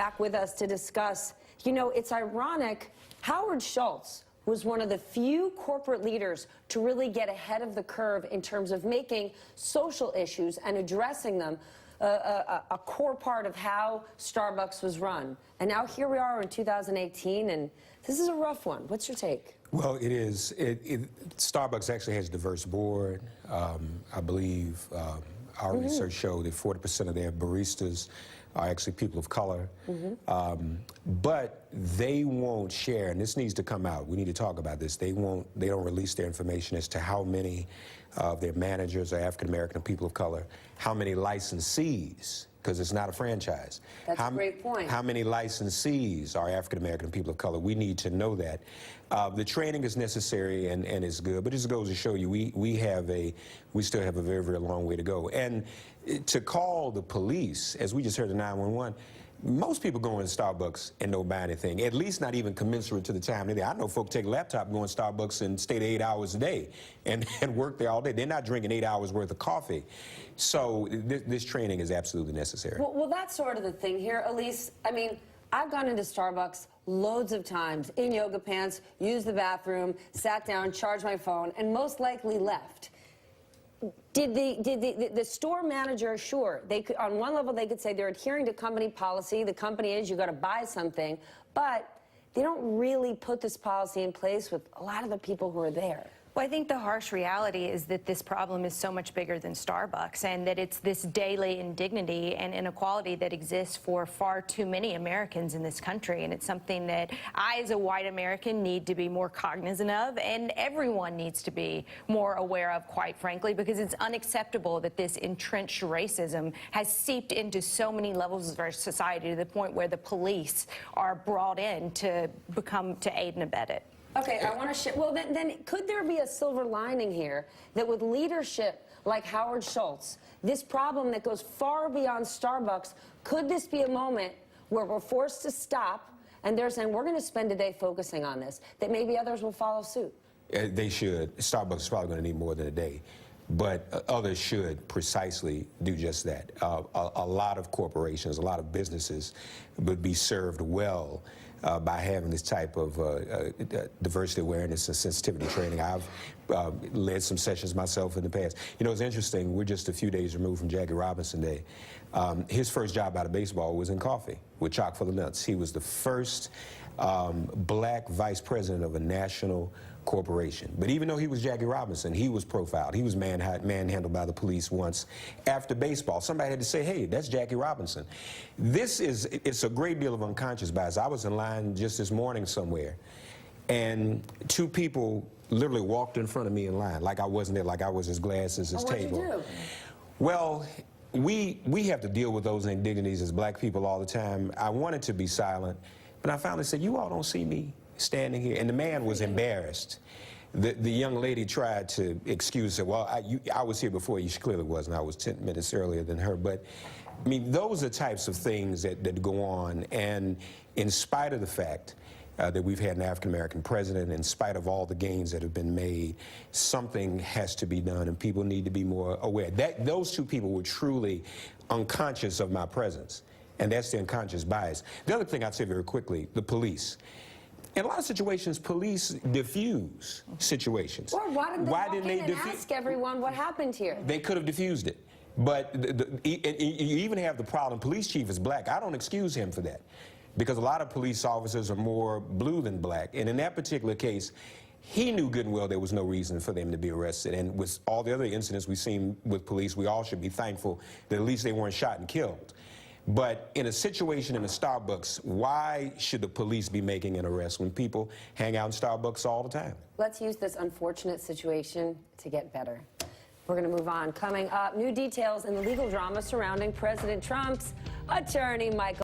back with us to discuss, you know, it's ironic, Howard Schultz was one of the few corporate leaders to really get ahead of the curve in terms of making social issues and addressing them a core part of how Starbucks was run. And now here we are in 2018, and this is a rough one. What's your take? Well, it is. Starbucks actually has a diverse board. I believe our research showed that 40% of their baristas are actually people of color. But they won't share, and this needs to come out. We need to talk about this. They don't release their information as to how many of their managers are African American and people of color, how many licensees, because it's not a franchise. That's a great point. How many licensees are African American and people of color? We need to know that. The training is necessary and is good, but it just goes to show you we still have a very, very long way to go. And to call the police, as we just heard the 911, most people go in Starbucks and don't buy anything, at least not even commensurate to the time they're there. I know folk take a laptop, go in Starbucks and stay there 8 hours a day and work there all day. They're not drinking 8 hours worth of coffee. So this training is absolutely necessary. Well, that's sort of the thing here, Elise. I mean, I've gone into Starbucks loads of times in yoga pants, used the bathroom, sat down, charged my phone, and most likely left. Did the store manager, sure, they could, on one level they could say they're adhering to company policy. The company is you got to buy something, but they don't really put this policy in place with a lot of the people who are there. Well, I think the harsh reality is that this problem is so much bigger than Starbucks, and that it's this daily indignity and inequality that exists for far too many Americans in this country. And it's something that I, as a white American, need to be more cognizant of, and everyone needs to be more aware of, quite frankly, because it's unacceptable that this entrenched racism has seeped into so many levels of our society to the point where the police are brought in to aid and abet it. Okay, I want to share. Well, then could there be a silver lining here that with leadership like Howard Schultz, this problem that goes far beyond Starbucks, could this be a moment where we're forced to stop and they're saying we're going to spend a day focusing on this, that maybe others will follow suit? They should. Starbucks is probably going to need more than a day. But others should precisely do just that. A lot of corporations, a lot of businesses would be served well by having this type of diversity awareness and sensitivity training. I've led some sessions myself in the past. You know, it's interesting, we're just a few days removed from Jackie Robinson Day. His first job out of baseball was in coffee with Chock full of nuts. He was the first black vice president of a national corporation. But even though he was Jackie Robinson, he was profiled. He was manhandled by the police once after baseball. Somebody had to say, hey, that's Jackie Robinson. It's a great deal of unconscious bias. I was in line just this morning somewhere, and two people literally walked in front of me in line, like I wasn't there, like I was his glass as his table. What'd you do? Well, we have to deal with those indignities as black people all the time. I wanted to be silent, but I finally said, you all don't see me standing here, and the man was embarrassed. The young lady tried to excuse her. Well, I was here before you. She clearly wasn't. I was 10 minutes earlier than her. But I mean, those are types of things that go on. And in spite of the fact that we've had an African-American president, in spite of all the gains that have been made, something has to be done, and people need to be more aware. Those two people were truly unconscious of my presence, and that's the unconscious bias. The other thing I'd say very quickly, the police. In a lot of situations, police diffuse situations. Or why didn't they ask everyone what happened here? They could have diffused it. But you even have the problem, police chief is black. I don't excuse him for that, because a lot of police officers are more blue than black. And in that particular case, he knew good and well there was no reason for them to be arrested. And with all the other incidents we've seen with police, we all should be thankful that at least they weren't shot and killed. But in a situation in a Starbucks, why should the police be making an arrest when people hang out in Starbucks all the time? Let's use this unfortunate situation to get better. We're going to move on. Coming up, new details in the legal drama surrounding President Trump's attorney, Michael.